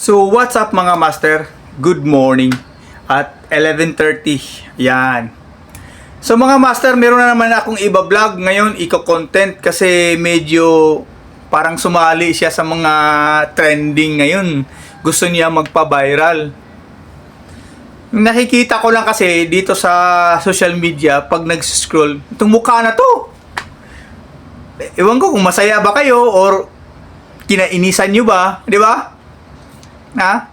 So, what's up mga master? Good morning. At 11:30. Yan. So mga master, meron na naman akong iba-vlog ngayon, eco-content kasi medyo parang sumali siya sa mga trending ngayon. Gusto niya magpa-viral. Nakikita ko lang kasi dito sa social media pag nag-scroll, itong mukha na to. Ewan ko kung masaya ba kayo or kinainisan nyo ba, di ba? Ha?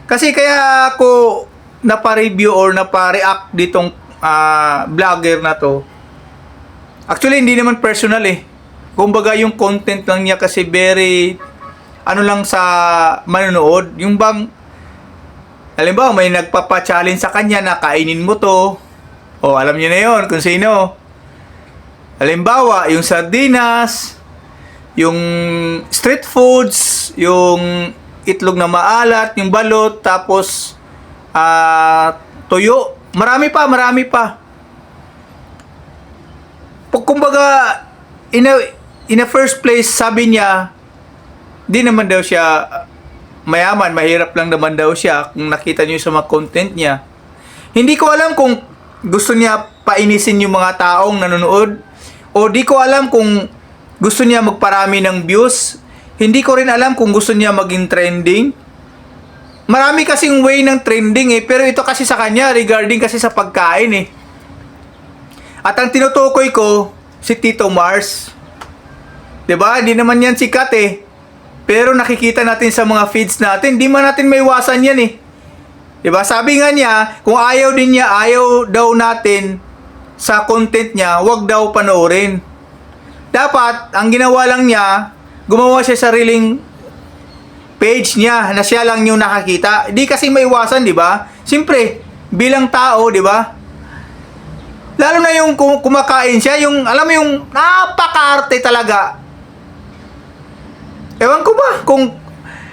Kasi kaya ako napa-review or napa-react ditong vlogger na to. Actually, hindi naman personal eh. Kumbaga yung content lang niya kasi very ano lang sa manonood. Yung bang halimbawa may nagpapa-challenge sa kanya na kainin mo to. O alam niyo na yon kung sino. Halimbawa, yung sardinas, yung street foods, yung itlog na maalat, yung balot, tapos tuyo. Marami pa. Kumbaga, in a first place, sabi niya, di naman daw siya mayaman, mahirap lang naman daw siya kung nakita niyo sa mga content niya. Hindi ko alam kung gusto niya painisin yung mga taong nanonood o di ko alam kung gusto niya magparami ng views. Hindi ko rin alam kung gusto niya maging trending. Marami kasing way ng trending eh, pero ito kasi sa kanya regarding kasi sa pagkain eh. At ang tinutukoy ko, si Tito Mars. 'Di ba? Hindi naman yan sikat eh. Pero nakikita natin sa mga feeds natin, di man natin maiwasan yan eh. 'Di ba? Sabi nga niya, kung ayaw din niya, ayaw daw natin sa content niya, wag daw panoorin. Dapat, ang ginawa lang niya, gumawa siya sariling page niya na siya lang yung nakakita. Di kasi maiwasan, di ba? Siyempre, bilang tao, di ba? Lalo na yung kumakain siya, yung, alam mo yung napaka-arte talaga. Ewan ko ba,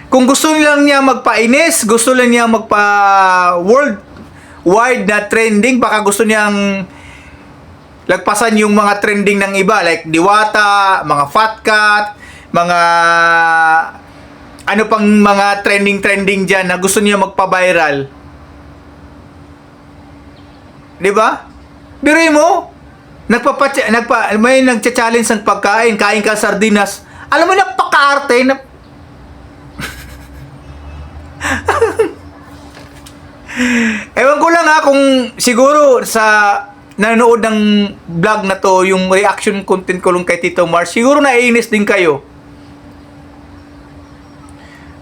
kung gusto lang niya magpainis, gusto lang niya worldwide na trending, baka gusto niyang lagpasan yung mga trending ng iba like Diwata, mga Fat Cat, mga ano pang mga trending diyan na gusto niya magpa-viral. 'Di ba? Biruin mo, may nagcha-challenge ng pagkain, kain ka sardinas. Alam mo napaka-arte na Ewan ko lang ha kung siguro sa nanonood ng vlog na to, yung reaction content ko lang kay Tito Mars, siguro naiinis din kayo.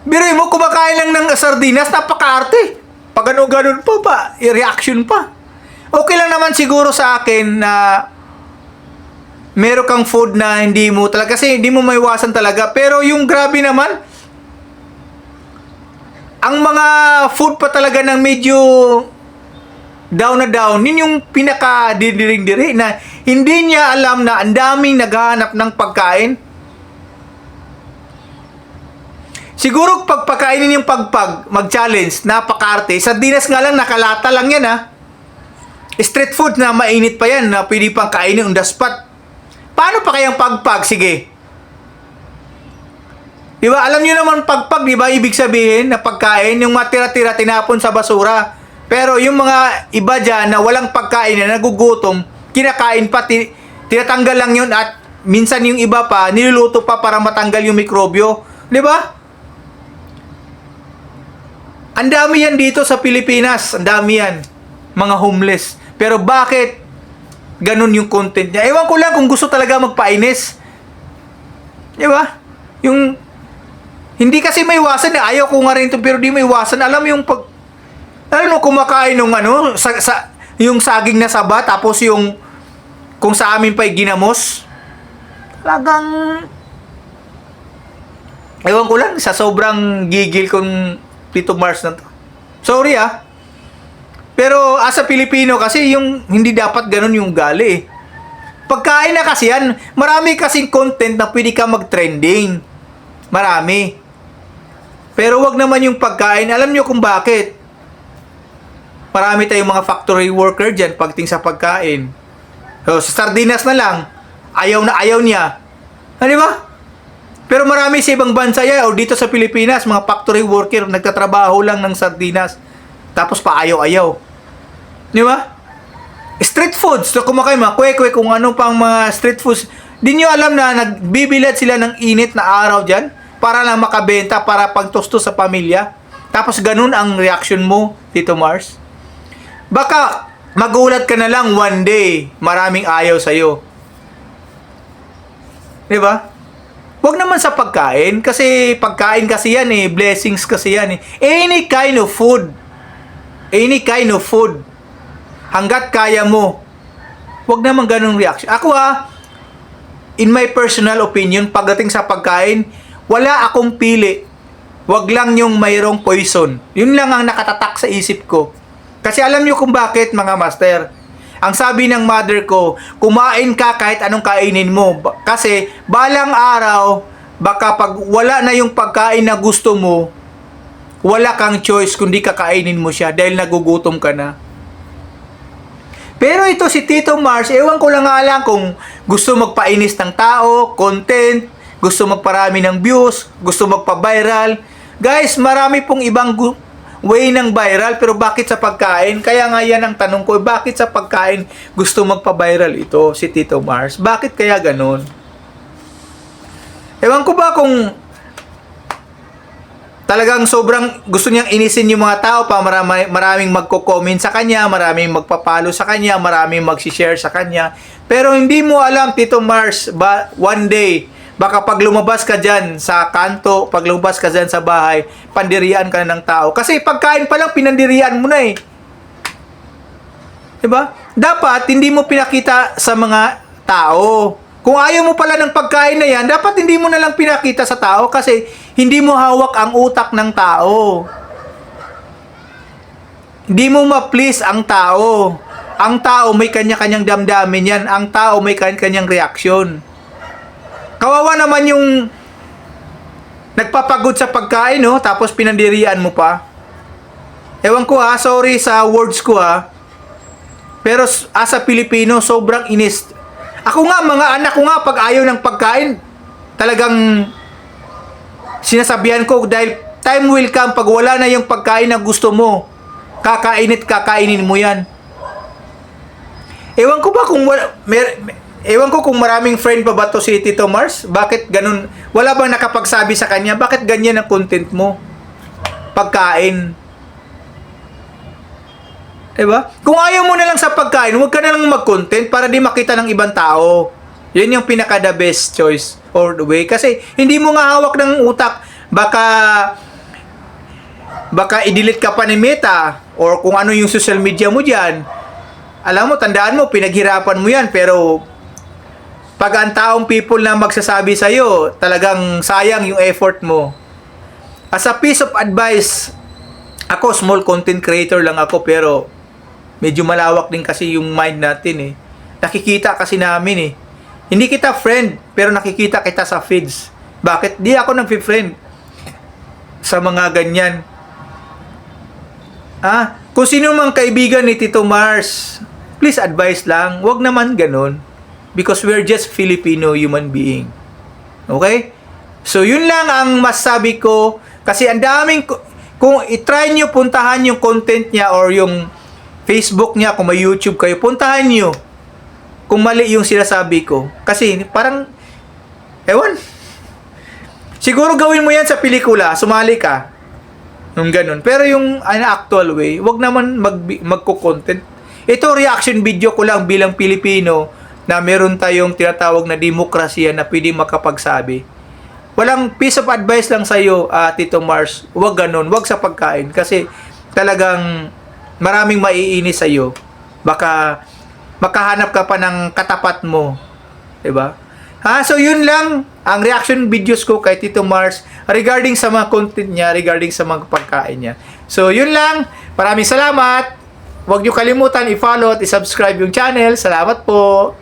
Biruin mo, kumakain lang ng sardinas, napaka-arte. Pag ganun pa, reaction pa. Okay lang naman siguro sa akin na meron kang food na hindi mo talaga, kasi hindi mo maiwasan talaga. Pero yung grabe naman, ang mga food pa talaga ng medyo down na down, yun yung pinaka-diring-diri na hindi niya alam na ang daming naghahanap ng pagkain. Siguro pagpakainin yung mag-challenge, napaka-arte. Sardinas nga lang, nakalata lang yan ha. Street food na mainit pa yan, na pwede pang kainin on the spot. Paano pa kayang pagpag? Sige. Diba, alam nyo naman pagpag, diba, ibig sabihin na pagkain, yung matira-tira tinapon sa basura. Pero yung mga iba dyan na walang pagkain na nagugutom, kinakain pa, tinatanggal lang yun at minsan yung iba pa, niluluto pa para matanggal yung mikrobyo. Di ba? Ang dami yan dito sa Pilipinas. Ang dami yan. Mga homeless. Pero bakit ganun yung content niya? Ewan ko lang kung gusto talaga magpainis. Di ba? Yung hindi kasi maiwasan. Ayaw ko nga rin ito pero di maiwasan. Alam mo yung kumakain ng yung saging na saba, tapos yung kung sa amin pa ginamos. Talagang ewan ko lang, sa sobrang gigil kong Tito Mars na to. Sorry ah. Pero as a Pilipino kasi yung hindi dapat ganun yung gali eh. Pagkain na kasi yan, marami kasing content na pwede ka mag-trending. Marami. Pero wag naman yung pagkain. Alam nyo kung bakit? Marami tayong mga factory worker dyan pagting sa pagkain. So, sa sardinas na lang, ayaw na ayaw niya. Di ba? Pero marami sa ibang bansa yan, o dito sa Pilipinas, mga factory worker, nagtatrabaho lang ng sardinas. Tapos paayaw-ayaw. Di ba? Street foods, so kumakain mga kwek-kwek, kung ano pang mga street foods. Di nyo alam na nagbibilad sila ng init na araw dyan para lang makabenta, para pagtusto sa pamilya. Tapos ganun ang reaction mo, Tito Mars. Baka magulat ka na lang one day, maraming ayaw sa'yo. Di ba? Huwag naman sa pagkain, kasi pagkain kasi yan eh, blessings kasi yan eh. Any kind of food. Any kind of food. Hanggat kaya mo. Huwag naman ganung reaction. Ako in my personal opinion, pagdating sa pagkain, wala akong pili. Huwag lang yung mayroong poison. Yun lang ang nakatatak sa isip ko. Kasi alam nyo kung bakit, mga master. Ang sabi ng mother ko, kumain ka kahit anong kainin mo. Kasi balang araw, baka pag wala na yung pagkain na gusto mo, wala kang choice kundi kakainin mo siya dahil nagugutom ka na. Pero ito si Tito Mars, ewan ko lang nga lang kung gusto magpainis ng tao, content, gusto magparami ng views, gusto magpa-viral. Guys, marami pong ibang way ng viral, pero bakit sa pagkain? Kaya nga yan ang tanong ko, bakit sa pagkain gusto magpa-viral ito si Tito Mars? Bakit kaya ganun? Ewan ko ba kung talagang sobrang gusto niyang inisin yung mga tao pa, maraming magko-comment sa kanya, maraming magpapalo sa kanya, maraming mag-share sa kanya. Pero hindi mo alam, Tito Mars, one day, baka pag lumabas ka dyan sa kanto, pag lumabas ka dyan sa bahay, pandirian ka na ng tao. Kasi pagkain pa lang, pinandirian mo na eh. Diba? Dapat, hindi mo pinakita sa mga tao. Kung ayaw mo pala ng pagkain na yan, dapat hindi mo na lang pinakita sa tao kasi hindi mo hawak ang utak ng tao. Hindi mo ma-please ang tao. Ang tao may kanya-kanyang damdamin yan. Ang tao may kanya-kanyang reaksyon. Kawawa naman yung nagpapagod sa pagkain, no? Tapos pinandirian mo pa. Ewan ko sorry sa words ko Pero as a Pilipino, sobrang inis. Ako nga, mga anak ko nga, pag ayaw ng pagkain, talagang sinasabihan ko dahil time will come pag wala na yung pagkain na gusto mo. Kakainin mo yan. Ewan ko ba kung ewan ko kung maraming friend pa ba to si Tito Mars? Bakit ganun? Wala bang nakapagsabi sa kanya? Bakit ganyan ang content mo? Pagkain. Diba? Kung ayaw mo na lang sa pagkain, huwag ka na lang mag-content para di makita ng ibang tao. Yan yung pinaka the best choice or the way. Kasi hindi mo nga hawak ng utak. Baka i-delete ka pa ni Meta or kung ano yung social media mo dyan. Alam mo, tandaan mo, pinaghirapan mo yan. Pero pag ang taong people na magsasabi sa'yo, talagang sayang yung effort mo. As a piece of advice, ako, small content creator lang ako, pero medyo malawak din kasi yung mind natin Nakikita kasi namin Hindi kita friend, pero nakikita kita sa feeds. Bakit? Di ako nag-friend sa mga ganyan. Kung sino mang kaibigan ni Tito Mars, please advise lang, wag naman ganun. Because we're just Filipino human being. Okay? So, yun lang ang masabi ko. Kasi ang daming, kung i-try nyo puntahan yung content niya or yung Facebook niya, kung may YouTube kayo, puntahan nyo kung mali yung sinasabi ko. Kasi parang, ewan, siguro gawin mo yan sa pelikula, sumali ka. Yung ganun. Pero yung actual way, wag naman magko-content. Ito reaction video ko lang bilang Pilipino na meron tayong tinatawag na demokrasya na pwede makapagsabi. Walang piece of advice lang sa'yo, Tito Mars. Wag ganun. Wag sa pagkain. Kasi talagang maraming maiinis sa'yo. Baka makahanap ka pa ng katapat mo. Diba? So yun lang ang reaction videos ko kay Tito Mars regarding sa mga content niya, regarding sa mga pagkain niya. So yun lang. Maraming salamat. Huwag niyo kalimutan i-follow at i-subscribe yung channel. Salamat po.